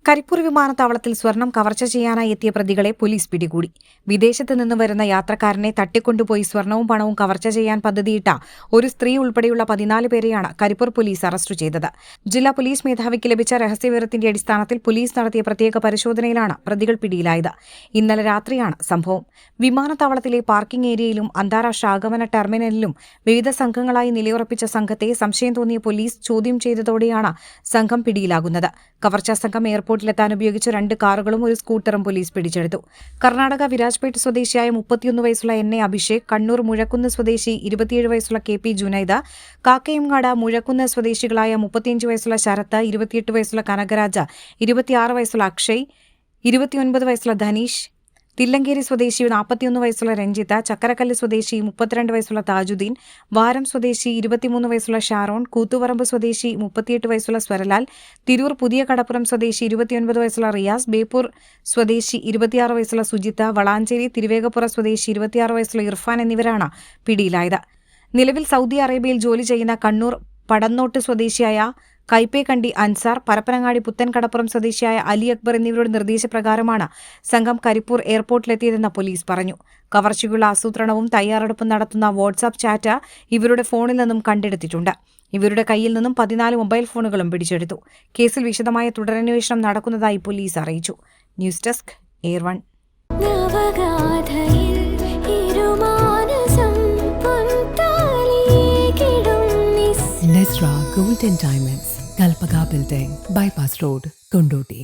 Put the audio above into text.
കരിപ്പൂർ വിമാനത്താവളത്തിൽ സ്വർണം കവർച്ച ചെയ്യാനായി എത്തിയ പ്രതികളെ പോലീസ് പിടികൂടി. വിദേശത്ത് നിന്ന് വരുന്ന യാത്രക്കാരനെ തട്ടിക്കൊണ്ടുപോയി സ്വർണവും പണവും കവർച്ച ചെയ്യാൻ പദ്ധതിയിട്ട ഒരു സ്ത്രീ ഉൾപ്പെടെയുള്ള 14 പേരെയാണ് കരിപ്പൂർ പോലീസ് അറസ്റ്റ് ചെയ്തത്. ജില്ലാ പോലീസ് മേധാവിക്ക് ലഭിച്ച രഹസ്യവിവരത്തിന്റെ അടിസ്ഥാനത്തിൽ പോലീസ് നടത്തിയ പ്രത്യേക പരിശോധനയിലാണ് പ്രതികൾ പിടിയിലായത്. ഇന്നലെ രാത്രിയാണ് സംഭവം. വിമാനത്താവളത്തിലെ പാർക്കിംഗ് ഏരിയയിലും അന്താരാഷ്ട്ര ആഗമന ടെർമിനലിലും വിവിധ സംഘങ്ങളായി നിലയുറപ്പിച്ച സംഘത്തെ സംശയം തോന്നിയ പോലീസ് ചോദ്യം ചെയ്തതോടെയാണ് സംഘം പിടിയിലാകുന്നത്. കവർച്ചാ സംഘം എയർപോർട്ടിലെത്താൻ ഉപയോഗിച്ച 2 കാറുകളും ഒരു സ്കൂട്ടറും പോലീസ് പിടിച്ചെടുത്തു. കർണാടക വിരാജ്പേട്ട് സ്വദേശിയായ 31 വയസ്സുള്ള എൻ.എ. അഭിഷേക്, കണ്ണൂർ മുഴക്കുന്ന് സ്വദേശി 27 വയസ്സുള്ള കെ.പി. ജുനൈദ്, കാക്കയംകാട് മുഴക്കുന്ന് സ്വദേശികളായ 35 വയസ്സുള്ള ശരത്ത്, 28 വയസ്സുള്ള കനകരാജ്, 26 വയസ്സുള്ള അക്ഷയ്, 29 വയസ്സുള്ള ധനീഷ്, തില്ലങ്കേരി സ്വദേശി 41 വയസ്സുള്ള രഞ്ജിത്ത്, ചക്കരക്കല്ല് സ്വദേശി 32 വയസ്സുള്ള താജുദ്ദീൻ, വാരം സ്വദേശി 23 വയസ്സുള്ള ഷാരോൺ, കൂത്തുപറമ്പ് സ്വദേശി 38 വയസ്സുള്ള സ്വരലാൽ, തിരൂർ പുതിയ കടപ്പുറം സ്വദേശി 29 വയസ്സുള്ള റിയാസ്, ബേപ്പൂർ സ്വദേശി 26 വയസ്സുള്ള സുജിത്ത്, വളാഞ്ചേരി തിരുവേഗപ്പുറ സ്വദേശി 26 വയസ്സുള്ള ഇർഫാൻ എന്നിവരാണ് പിടിയിലായത്. നിലവിൽ സൗദി അറേബ്യയിൽ ജോലി ചെയ്യുന്ന കണ്ണൂർ പടന്നോട്ട് സ്വദേശിയായ കൈപ്പേക്കണ്ടി അൻസാർ, പരപ്പനങ്ങാടി പുത്തൻ കടപ്പുറം സ്വദേശിയായ അലി അക്ബർ എന്നിവരുടെ നിർദ്ദേശപ്രകാരമാണ് സംഘം കരിപ്പൂർ എയർപോർട്ടിലെത്തിയതെന്ന് പോലീസ് പറഞ്ഞു. കവർച്ചയ്ക്കുള്ള ആസൂത്രണവും തയ്യാറെടുപ്പും നടത്തുന്ന വാട്സാപ്പ് ചാറ്റ് ഇവരുടെ ഫോണിൽ നിന്നും കണ്ടെടുത്തിട്ടുണ്ട്. ഇവരുടെ കയ്യിൽ നിന്നും 14 മൊബൈൽ ഫോണുകളും പിടിച്ചെടുത്തു. കേസിൽ വിശദമായ തുടരന്വേഷണം നടക്കുന്നതായി പോലീസ് അറിയിച്ചു. News desk air 1. Nesra Gold and Diamonds, Kalpaka Building, Bypass Road, Kondoti.